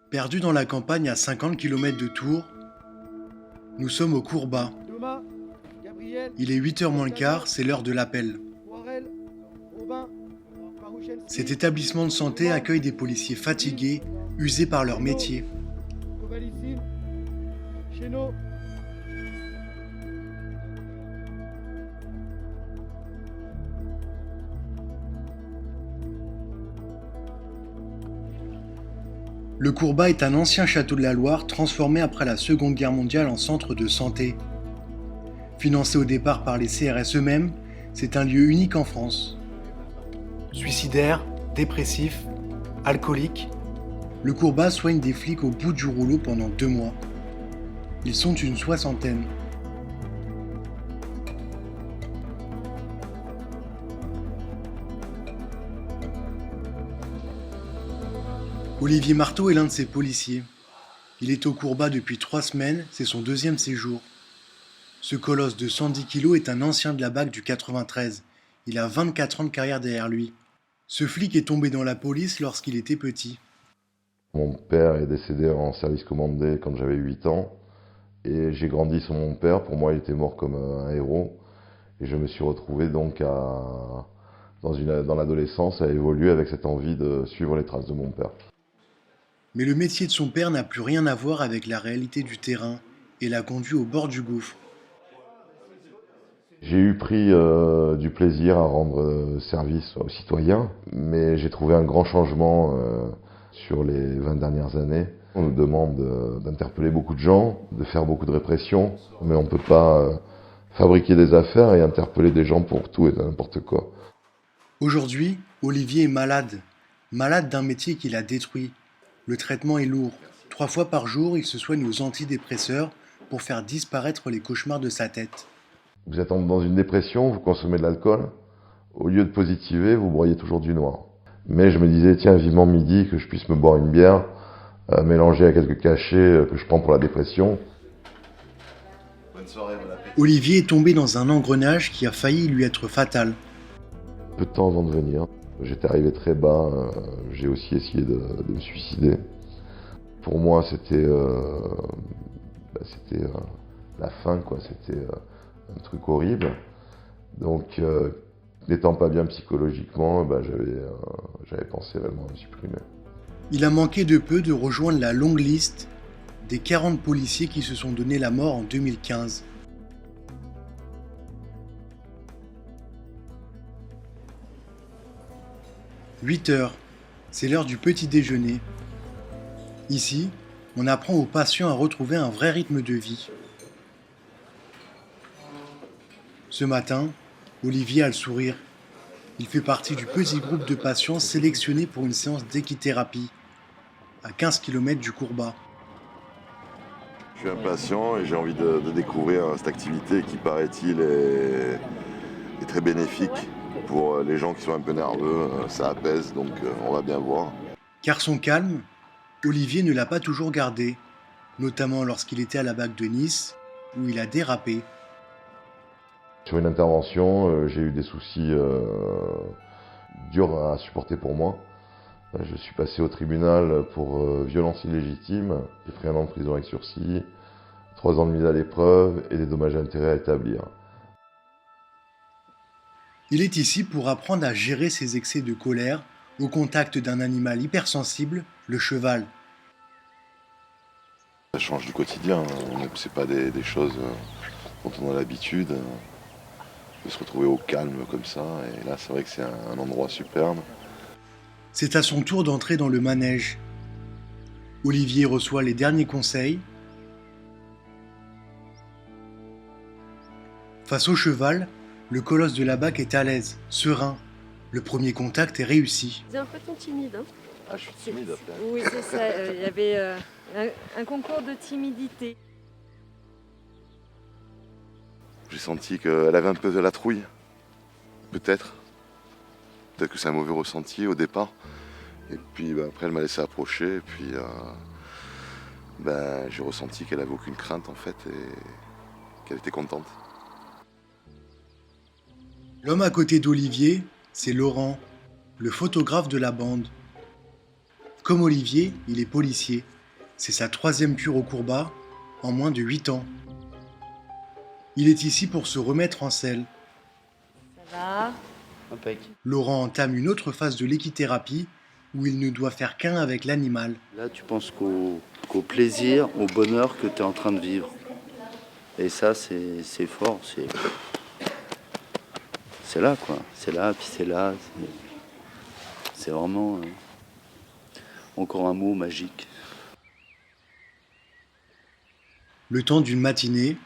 Perdu dans la campagne à 50 km de Tours, nous sommes au Courbat. Thomas, Gabriel, Il est 8h moins le quart, c'est l'heure de l'appel. Poirel, Robin, Parouchelski, Cet établissement de santé accueille des policiers fatigués, usés par leur métier. Kovalicine, Chénaud. Le Courbat est un ancien château de la Loire transformé après la Seconde Guerre mondiale en centre de santé. Financé au départ par les CRS eux-mêmes, c'est un lieu unique en France. Suicidaires, dépressifs, alcooliques, le Courbat soigne des flics au bout du rouleau pendant 2 mois. Ils sont une 60aine. Olivier Marteau est l'un de ces policiers. Il est au Courbat depuis 3 semaines, c'est son 2e séjour. Ce colosse de 110 kg est un ancien de la BAC du 93. Il a 24 ans de carrière derrière lui. Ce flic est tombé dans la police lorsqu'il était petit. Mon père est décédé en service commandé quand j'avais 8 ans. Et j'ai grandi sans mon père. Pour moi, il était mort comme un héros. Et je me suis retrouvé donc dans l'adolescence à évoluer avec cette envie de suivre les traces de mon père. Mais le métier de son père n'a plus rien à voir avec la réalité du terrain et l'a conduit au bord du gouffre. J'ai eu pris du plaisir à rendre service aux citoyens, mais j'ai trouvé un grand changement sur les 20 dernières années. On nous demande d'interpeller beaucoup de gens, de faire beaucoup de répression, mais on ne peut pas fabriquer des affaires et interpeller des gens pour tout et n'importe quoi. Aujourd'hui, Olivier est malade. Malade d'un métier qu'il a détruit. Le traitement est lourd. 3 fois par jour, il se soigne aux antidépresseurs pour faire disparaître les cauchemars de sa tête. Vous êtes dans une dépression, vous consommez de l'alcool. Au lieu de positiver, vous broyez toujours du noir. Mais je me disais, tiens, vivement midi, que je puisse me boire une bière, mélangée à quelques cachets que je prends pour la dépression. Bonne soirée, bon appétit. Olivier est tombé dans un engrenage qui a failli lui être fatal. Peu de temps avant de venir, j'étais arrivé très bas, j'ai aussi essayé de me suicider. Pour moi, c'était la fin, quoi. C'était un truc horrible. Donc, n'étant pas bien psychologiquement, j'avais pensé vraiment à me supprimer. Il a manqué de peu de rejoindre la longue liste des 40 policiers qui se sont donné la mort en 2015. « 8h, c'est l'heure du petit déjeuner. Ici, on apprend aux patients à retrouver un vrai rythme de vie. Ce matin, Olivier a le sourire. Il fait partie du petit groupe de patients sélectionnés pour une séance d'équithérapie, à 15 km du Courbat. Je suis impatient et j'ai envie de découvrir cette activité qui, paraît-il, est très bénéfique pour les gens qui sont un peu nerveux. Ça apaise, donc on va bien voir. Car son calme, Olivier ne l'a pas toujours gardé, notamment lorsqu'il était à la BAC de Nice, où il a dérapé. Sur une intervention, j'ai eu des soucis durs à supporter pour moi. Je suis passé au tribunal pour violence illégitime. J'ai pris 1 an de prison avec sursis, 3 ans de mise à l'épreuve et des dommages et intérêts à établir. Il est ici pour apprendre à gérer ses excès de colère au contact d'un animal hypersensible, le cheval. Ça change du quotidien, c'est pas des choses dont on a l'habitude. On peut se retrouver au calme comme ça, et là c'est vrai que c'est un endroit superbe. C'est à son tour d'entrer dans le manège. Olivier reçoit les derniers conseils. Face au cheval, le colosse de la BAC est à l'aise, serein. Le premier contact est réussi. C'est un peu ton timide, hein? Ah, je suis timide après. Oui, c'est ça. Il y avait un concours de timidité. J'ai senti qu'elle avait un peu de la trouille, peut-être. Peut-être que c'est un mauvais ressenti au départ. Et puis après, elle m'a laissé approcher. Et puis j'ai ressenti qu'elle avait aucune crainte en fait et qu'elle était contente. L'homme à côté d'Olivier, c'est Laurent, le photographe de la bande. Comme Olivier, il est policier. C'est sa 3e cure au courbat en moins de 8 ans. Il est ici pour se remettre en selle. Ça va? Impec. Laurent entame une autre phase de l'équithérapie où il ne doit faire qu'un avec l'animal. Là, tu penses qu'au plaisir, au bonheur que tu es en train de vivre. Et ça, c'est fort. C'est là, quoi. C'est là, puis c'est là. C'est vraiment encore un mot magique. Le temps d'une matinée,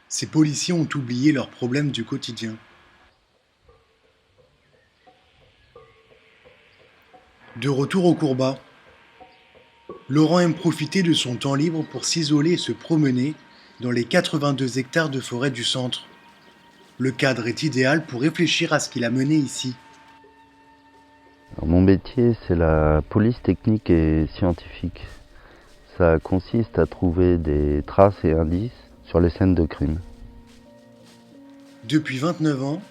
ces policiers ont oublié leurs problèmes du quotidien. De retour au courbat, Laurent aime profiter de son temps libre pour s'isoler et se promener dans les 82 hectares de forêt du centre. Le cadre est idéal pour réfléchir à ce qu'il a mené ici. Alors, mon métier, c'est la police technique et scientifique. Ça consiste à trouver des traces et indices sur les scènes de crime. Depuis 29 ans,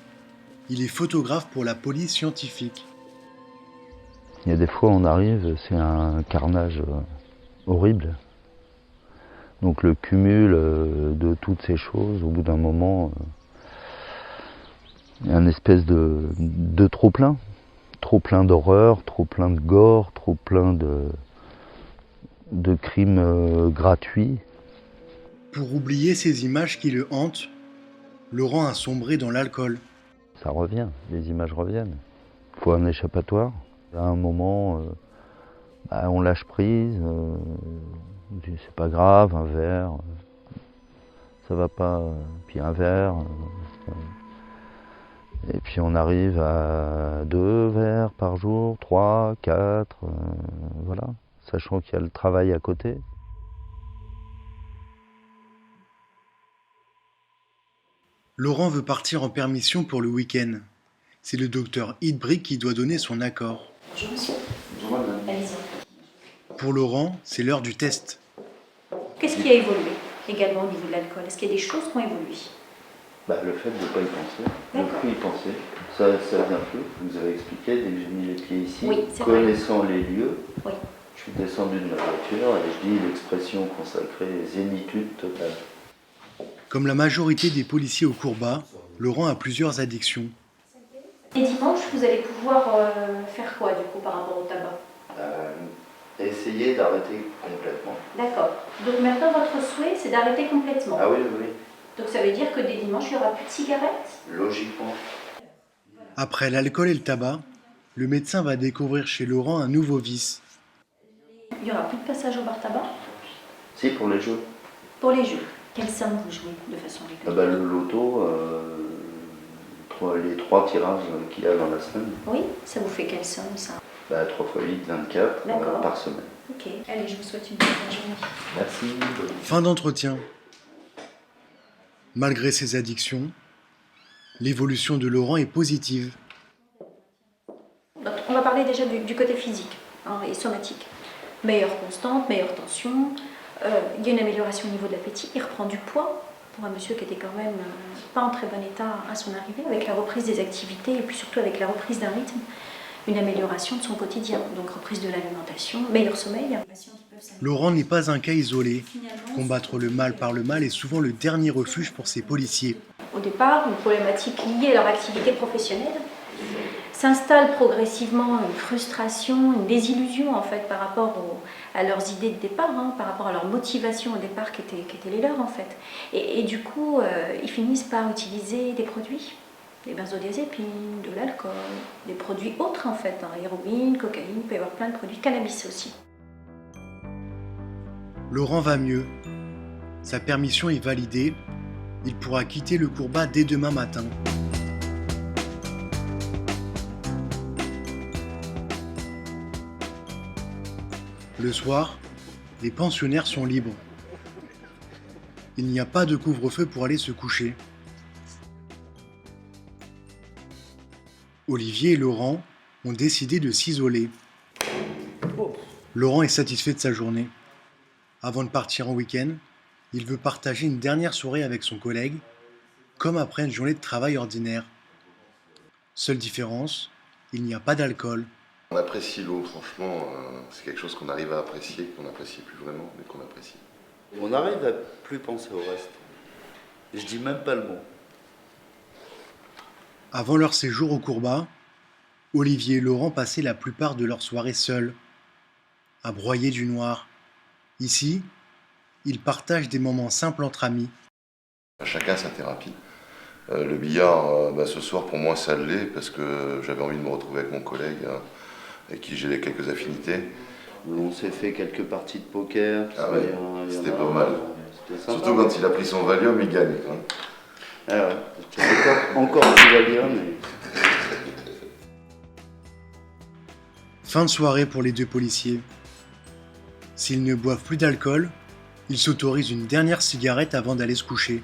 il est photographe pour la police scientifique. Il y a des fois, on arrive, c'est un carnage horrible. Donc le cumul de toutes ces choses, au bout d'un moment, il y a une espèce de trop-plein. Trop-plein d'horreur, trop-plein de gore, trop-plein de crimes gratuits. Pour oublier ces images qui le hantent, Laurent a sombré dans l'alcool. Ça revient, les images reviennent. Il faut un échappatoire. À un moment, on lâche prise, c'est pas grave, un verre, ça va pas, puis un verre. Et puis on arrive à 2 verres par jour, 3, 4, voilà, sachant qu'il y a le travail à côté. Laurent veut partir en permission pour le week-end. C'est le docteur Hidbrick qui doit donner son accord. Bonjour monsieur. Allez-y. Pour Laurent, c'est l'heure du test. Qu'est-ce qui a évolué également au niveau de l'alcool? Est-ce qu'il y a des choses qui ont évolué? Le fait de ne pas y penser, de ne D'accord. plus y penser, ça vient plus. Vous avez expliqué, dès que j'ai mis les pieds ici, Oui, c'est vrai. connaissant les lieux, Oui. je suis descendu de ma voiture et je dis l'expression consacrée zénitude totale. Comme la majorité des policiers au courbat, Laurent a plusieurs addictions. Et dimanche, vous allez pouvoir faire quoi du coup par rapport au tabac? Essayer d'arrêter complètement. D'accord. Donc maintenant, votre souhait, c'est d'arrêter complètement. Ah oui, oui, Donc ça veut dire que dès dimanche, il n'y aura plus de cigarettes? logiquement. Après l'alcool et le tabac, le médecin va découvrir chez Laurent un nouveau vice. Il n'y aura plus de passage au bar tabac? Si, pour les jeux. Pour les jeux, quelle somme vous jouez de façon régulière? Le loto, les 3 tirages qu'il y a dans la semaine, Oui, ça vous fait quelle somme ça? 3 x 8, 24 D'accord. par semaine. Ok, allez, je vous souhaite une bonne journée. Merci. Fin d'entretien. Malgré ses addictions, l'évolution de Laurent est positive. Donc, on va parler déjà du côté physique et somatique. Meilleure constante, meilleure tension, il y a une amélioration au niveau de l'appétit, il reprend du poids pour un monsieur qui était quand même pas en très bon état à son arrivée, avec la reprise des activités et puis surtout avec la reprise d'un rythme, une amélioration de son quotidien, donc reprise de l'alimentation, meilleur sommeil. Laurent n'est pas un cas isolé. Combattre le mal par le mal est souvent le dernier refuge pour ces policiers. Au départ, une problématique liée à leur activité professionnelle. S'installe progressivement une frustration, une désillusion en fait par rapport à leurs idées de départ, par rapport à leur motivation au départ qui étaient les leurs en fait. Et du coup, ils finissent par utiliser des produits, des benzodiazépines, de l'alcool, des produits autres en fait, héroïne, cocaïne, il peut y avoir plein de produits, cannabis aussi. Laurent va mieux. Sa permission est validée. Il pourra quitter le courbat dès demain matin. Le soir, les pensionnaires sont libres. Il n'y a pas de couvre-feu pour aller se coucher. Olivier et Laurent ont décidé de s'isoler. Laurent est satisfait de sa journée. Avant de partir en week-end, il veut partager une dernière soirée avec son collègue, comme après une journée de travail ordinaire. Seule différence, il n'y a pas d'alcool. On apprécie l'eau, franchement, c'est quelque chose qu'on arrive à apprécier, qu'on n'apprécie plus vraiment, mais qu'on apprécie. On arrive à plus penser au reste. Je dis même pas le mot. Avant leur séjour au Courbat, Olivier et Laurent passaient la plupart de leur soirée seuls, à broyer du noir. Ici, ils partagent des moments simples entre amis. Chacun sa thérapie. Le billard, ce soir pour moi ça l'est parce que j'avais envie de me retrouver avec mon collègue avec qui j'ai quelques affinités. On s'est fait quelques parties de poker. Ah ouais, c'était pas mal. C'était sympa. Surtout quand il a pris son Valium, il gagne. Hein. Ah ouais, c'était encore du Valium. Mais... Fin de soirée pour les deux policiers. S'ils ne boivent plus d'alcool, ils s'autorisent une dernière cigarette avant d'aller se coucher.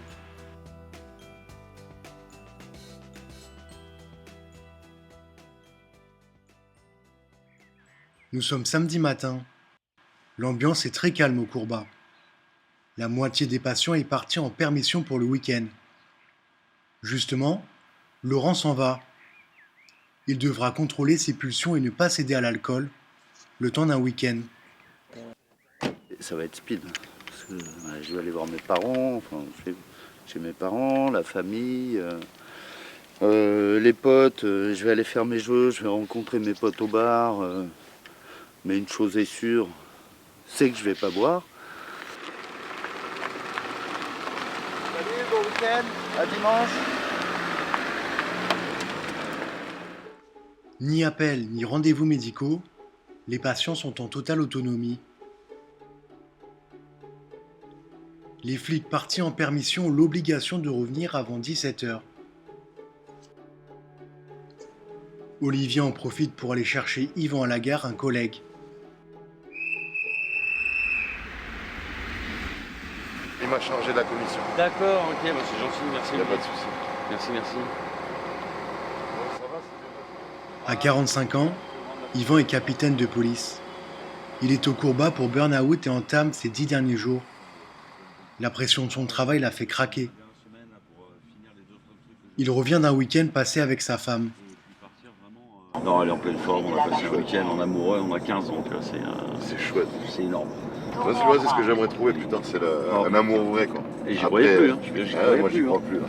Nous sommes samedi matin. L'ambiance est très calme au Courbat. La moitié des patients est partie en permission pour le week-end. Justement, Laurent s'en va. Il devra contrôler ses pulsions et ne pas céder à l'alcool, le temps d'un week-end. Ça va être speed. Parce que, je vais aller voir mes parents, enfin, chez mes parents, la famille, les potes. Je vais aller faire mes jeux, je vais rencontrer mes potes au bar. Mais une chose est sûre, c'est que je vais pas boire. Salut, bon week-end, à dimanche. Ni appel ni rendez-vous médicaux, les patients sont en totale autonomie. Les flics partis en permission ont l'obligation de revenir avant 17h. Olivier en profite pour aller chercher Yvan à la gare, un collègue. Il m'a chargé de la commission. D'accord, ok, bah c'est gentil, merci. Il n'y a pas de souci. Merci. À 45 ans, Yvan est capitaine de police. Il est au Courbat pour burn-out et entame ses 10 derniers jours. La pression de son travail l'a fait craquer. Il revient d'un week-end passé avec sa femme. Non, elle est en pleine forme, on a passé un week-end en amoureux, on a 15 ans, tu vois, C'est chouette. c'est énorme. Moi, tu vois, c'est ce que j'aimerais trouver plus tard, c'est un amour vrai, quoi. Et j'y Après, croyais plus, hein. moi, j'y crois plus.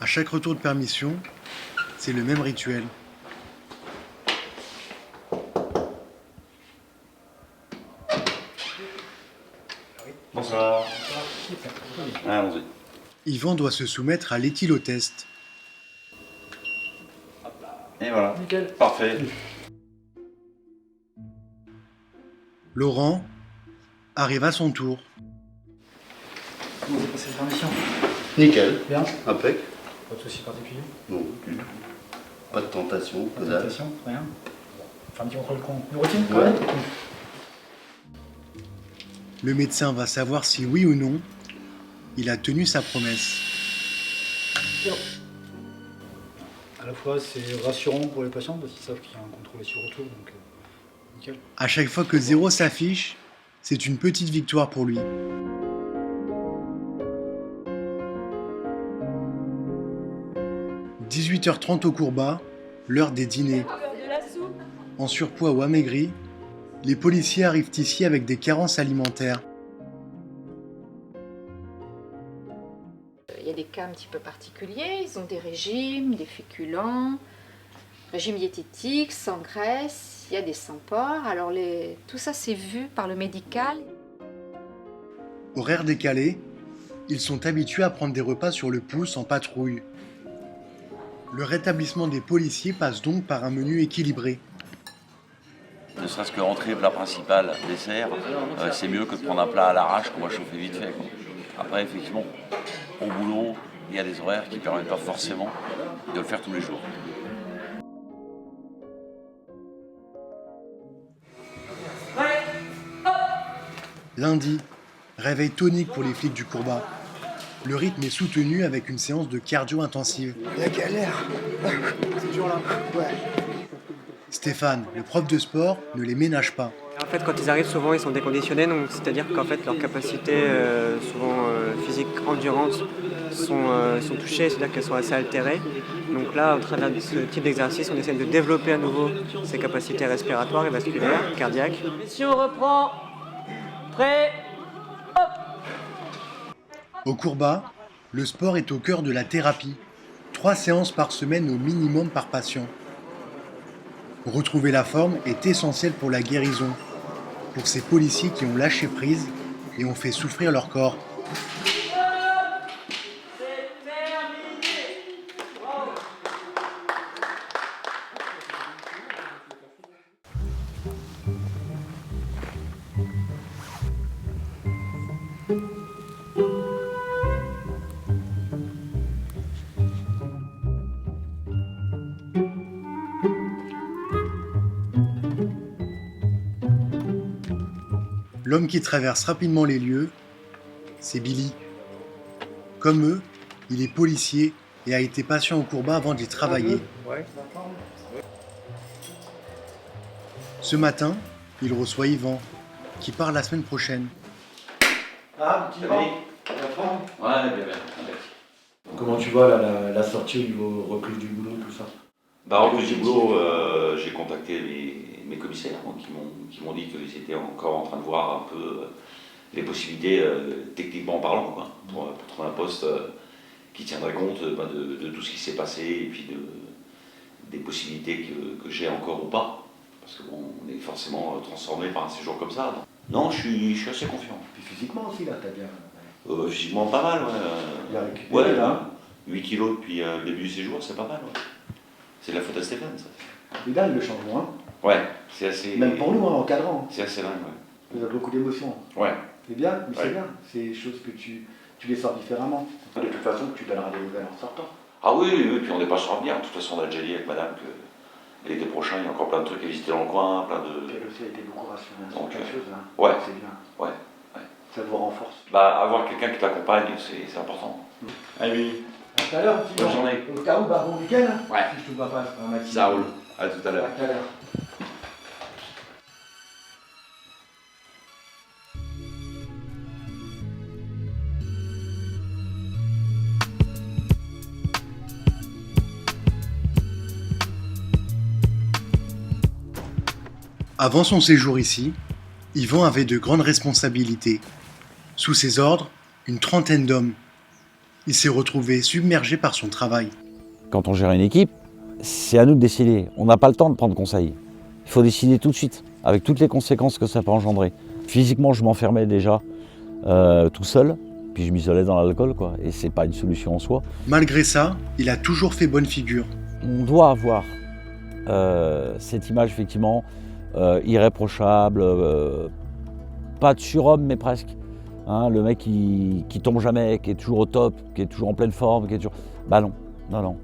À chaque retour de permission, c'est le même rituel. Bonsoir. Allons-y. Yvan doit se soumettre à l'éthylotest. Et voilà. Nickel. Parfait. Laurent arrive à son tour. Comment s'est passée la permission? Nickel. Bien. Impec. Pas de soucis particuliers? Non, du tout. Pas de tentation, Pas de que dalle. tentation? Rien? Enfin, un petit contrôle de routine quand Ouais. même? Le médecin va savoir si oui ou non il a tenu sa promesse. À la fois, c'est rassurant pour les patients parce qu'ils savent qu'il y a un contrôle sur retour, donc nickel. À chaque fois que 0 s'affiche, c'est une petite victoire pour lui. « 18h30 au Courbat, l'heure des dîners. En surpoids ou amaigris, les policiers arrivent ici avec des carences alimentaires. Il y a des cas un petit peu particuliers, ils ont des régimes, des féculents, régime diététique, sans graisse, il y a des sans porc. Alors tout ça c'est vu par le médical. Horaire décalé, ils sont habitués à prendre des repas sur le pouce en patrouille. Le rétablissement des policiers passe donc par un menu équilibré. Ne serait-ce que rentrer plat principal, dessert, c'est mieux que de prendre un plat à l'arrache qu'on va chauffer vite fait, quoi. Après, effectivement, au boulot, il y a des horaires qui ne permettent pas forcément de le faire tous les jours. Lundi, réveil tonique pour les flics du Courbat. Le rythme est soutenu avec une séance de cardio intensive. La galère. C'est toujours là. Ouais. Stéphane, le prof de sport, ne les ménage pas. En fait, quand ils arrivent, souvent, ils sont déconditionnés, donc c'est-à-dire qu'en fait, leurs capacités, souvent physiques, endurance, sont touchées, c'est-à-dire qu'elles sont assez altérées. Donc là, au travers de ce type d'exercice, on essaie de développer à nouveau ses capacités respiratoires et vasculaires, cardiaques. Et si on reprend, prêt, hop. Au Courbat, le sport est au cœur de la thérapie. 3 séances par semaine au minimum par patient. Retrouver la forme est essentiel pour la guérison, pour ces policiers qui ont lâché prise et ont fait souffrir leur corps. L'homme qui traverse rapidement les lieux, c'est Billy. Comme eux, il est policier et a été patient au Courbat avant d'y travailler. Ce matin, il reçoit Yvan, qui part la semaine prochaine. Ah, petit Yvan, Ouais, bien. comment tu vois là, la sortie au niveau reprise du boulot, tout ça? Bah, en plus du boulot, j'ai contacté mes commissaires qui m'ont dit qu'ils étaient encore en train de voir un peu les possibilités techniquement parlant, quoi, pour trouver un poste qui tiendrait compte de tout ce qui s'est passé et puis des possibilités que j'ai encore ou pas. Parce que bon, on est forcément transformé par un séjour comme ça. Non, je suis assez confiant. Puis physiquement aussi, là, t'as bien. Physiquement pas mal, ouais. Il a récupéré, Ouais, là. 8 kilos depuis le début du séjour, c'est pas mal, ouais. C'est de la faute à Stéphane, ça. Et là, le changement, hein. Ouais, c'est assez... Même pour nous, hein, encadrant. C'est assez dingue, ouais. Il y a beaucoup d'émotions. Ouais. C'est bien, mais c'est Ouais. bien. C'est des choses que tu les sors différemment. De toute façon, tu donneras des nouvelles en sortant. Ah oui, puis on n'est pas sans revenir. De toute façon, on a déjà dit avec madame que l'été prochain, il y a encore plein de trucs à visiter dans le coin, plein de... Elle aussi a été beaucoup rassurée sur Donc, quelque chose, hein. ouais. C'est bien. Ouais. Ça vous renforce. Bah, avoir quelqu'un qui t'accompagne, c'est important. Allez, À tout à l'heure, petit bonne Yvan. journée. Au cas où, bon week-end. Ouais. Si je te vois pas, c'est pas un matin. Ça roule. À tout à l'heure. À tout à l'heure. Avant son séjour ici, Yvan avait de grandes responsabilités. Sous ses ordres, une trentaine d'hommes. Il s'est retrouvé submergé par son travail. Quand on gère une équipe, c'est à nous de décider. On n'a pas le temps de prendre conseil. Il faut décider tout de suite, avec toutes les conséquences que ça peut engendrer. Physiquement, je m'enfermais déjà tout seul, puis je m'isolais dans l'alcool, quoi. Et c'est pas une solution en soi. Malgré ça, il a toujours fait bonne figure. On doit avoir cette image, effectivement, irréprochable, pas de surhomme, mais presque. Hein, le mec qui tombe jamais, qui est toujours au top, qui est toujours en pleine forme, qui est toujours... Bah non, non.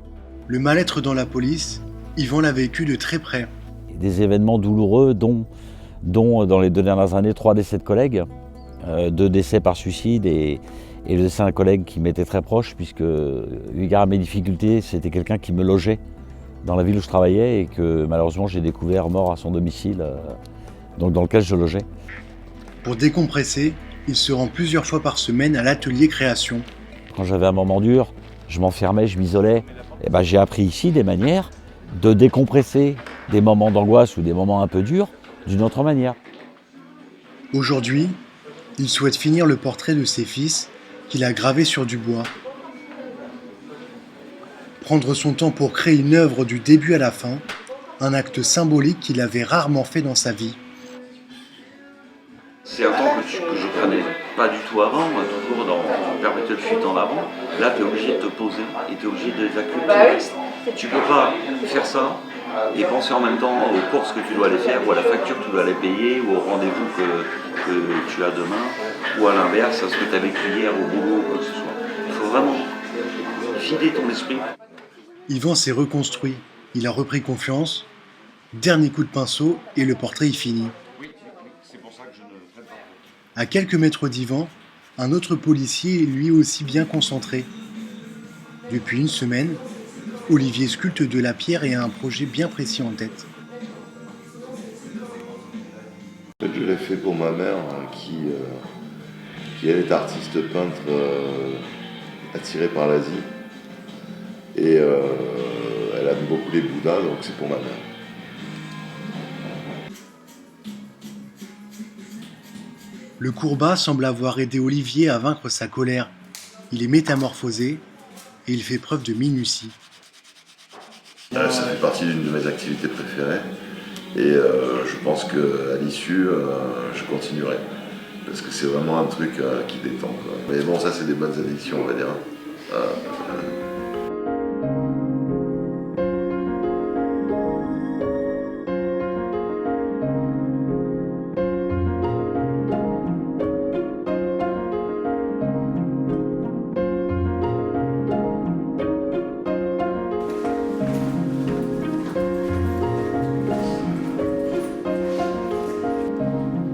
Le mal-être dans la police, Yvan l'a vécu de très près. Des événements douloureux, dont dans les 2 dernières années, 3 décès de collègues, 2 décès par suicide et le décès d'un collègue qui m'était très proche, puisque, eu égard à mes difficultés, c'était quelqu'un qui me logeait dans la ville où je travaillais et que malheureusement j'ai découvert mort à son domicile, donc dans lequel je logeais. Pour décompresser, il se rend plusieurs fois par semaine à l'atelier création. Quand j'avais un moment dur, je m'enfermais, je m'isolais. Et ben, j'ai appris ici des manières de décompresser des moments d'angoisse ou des moments un peu durs d'une autre manière. Aujourd'hui, il souhaite finir le portrait de ses fils qu'il a gravé sur du bois. Prendre son temps pour créer une œuvre du début à la fin, un acte symbolique qu'il avait rarement fait dans sa vie. C'est un temps que je prenais pas du tout avant, moi, toujours dans permettre le fuite en avant. Là, tu es obligé de te poser et tu es obligé d'évacuer tout le reste. Tu peux pas faire ça et penser en même temps aux courses que tu dois aller faire, ou à la facture que tu dois aller payer, ou au rendez-vous que tu as demain, ou à l'inverse, à ce que tu as vécu hier au boulot, ou quoi que ce soit. Il faut vraiment vider ton esprit. Yvan s'est reconstruit, il a repris confiance. Dernier coup de pinceau et le portrait est fini. À quelques mètres d'Yvan, un autre policier est lui aussi bien concentré. Depuis une semaine, Olivier sculpte de la pierre et a un projet bien précis en tête. Je l'ai fait pour ma mère qui elle est artiste peintre attirée par l'Asie. Et elle aime beaucoup les Bouddhas, donc c'est pour ma mère. Le courbat semble avoir aidé Olivier à vaincre sa colère. Il est métamorphosé et il fait preuve de minutie. Ça fait partie d'une de mes activités préférées et je pense qu'à l'issue, je continuerai. Parce que c'est vraiment un truc qui détend, quoi. Mais bon, ça c'est des bonnes addictions, on va dire.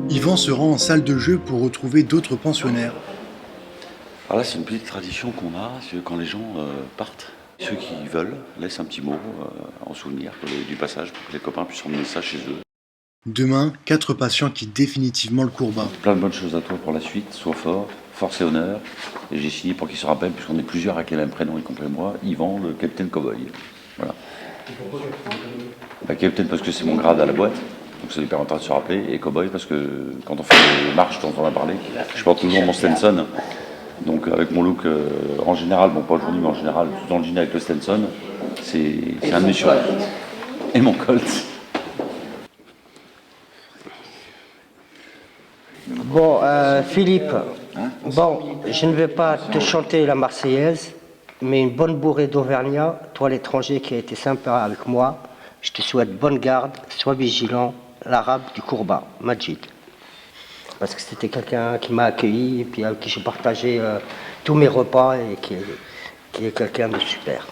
Yvan se rend en salle de jeu pour retrouver d'autres pensionnaires. Alors là, c'est une petite tradition qu'on a, c'est quand les gens partent. Ceux qui veulent laissent un petit mot en souvenir du passage pour que les copains puissent emmener ça chez eux. Demain, 4 patients quittent définitivement le courbat. Plein de bonnes choses à toi pour la suite, sois fort, force et honneur. Et j'ai signé pour qu'ils se rappellent, puisqu'on est plusieurs avec les mêmes prénoms, y compris moi, Yvan, le Capitaine Cowboy. Voilà. Capitaine parce que c'est mon grade à la boîte. Donc ça lui permettra de se rappeler, et Cowboy parce que quand on fait des marches dont on a parlé, je porte toujours mon Stenson. Donc avec mon look en général, bon pas aujourd'hui mais en général, dans le jean avec le Stenson, c'est un de mes surnoms. Et mon Colt. Bon, Philippe, bon, je ne vais pas te chanter la Marseillaise, mais une bonne bourrée d'Auvergnat, toi l'étranger qui a été sympa avec moi, je te souhaite bonne garde, sois vigilant. L'arabe du courbat, Majid. Parce que c'était quelqu'un qui m'a accueilli et puis avec qui j'ai partagé tous mes repas et qui est quelqu'un de super.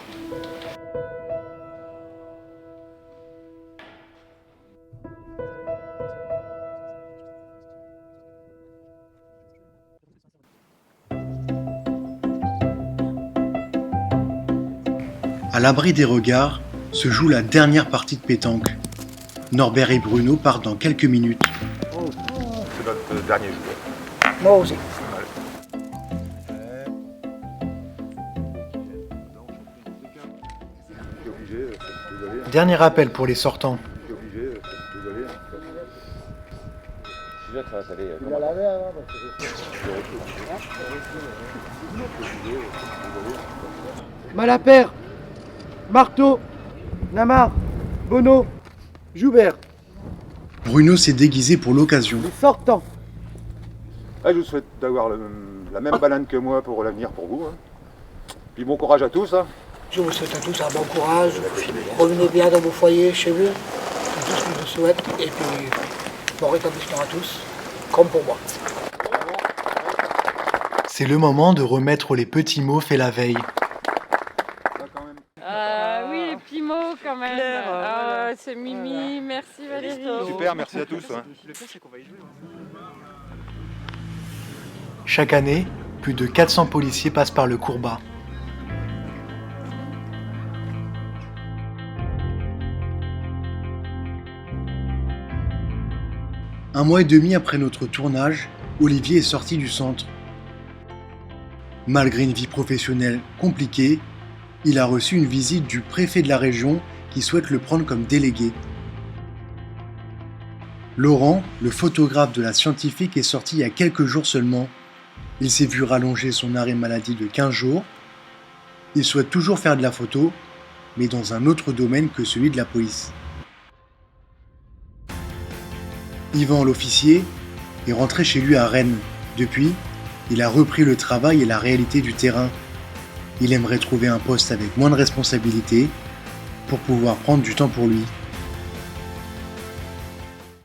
À l'abri des regards, se joue la dernière partie de pétanque. Norbert et Bruno partent dans quelques minutes. C'est notre dernier joueur. Moi aussi. Dernier appel pour les sortants. Malapert, Marteau, Namar, Bono, Joubert. Bruno s'est déguisé pour l'occasion. Sortant. Je vous souhaite d'avoir la même banane que moi pour l'avenir pour vous. Puis bon courage à tous. Je vous souhaite à tous un bon courage. Revenez bien dans vos foyers, chez vous. C'est tout ce que je vous souhaite. Et puis, bon rétablissement à tous, comme pour moi. C'est le moment de remettre les petits mots faits la veille. Oui, les petits mots quand même. C'est Mimi, merci Valérie. Super, merci à tous. Chaque année, plus de 400 policiers passent par le courbat. Un mois et demi après notre tournage, Olivier est sorti du centre. Malgré une vie professionnelle compliquée, il a reçu une visite du préfet de la région qui souhaite le prendre comme délégué. Laurent, le photographe de la scientifique, est sorti il y a quelques jours seulement. Il s'est vu rallonger son arrêt maladie de 15 jours. Il souhaite toujours faire de la photo, mais dans un autre domaine que celui de la police. Yvan, l'officier, est rentré chez lui à Rennes. Depuis, il a repris le travail et la réalité du terrain. Il aimerait trouver un poste avec moins de responsabilités pour pouvoir prendre du temps pour lui.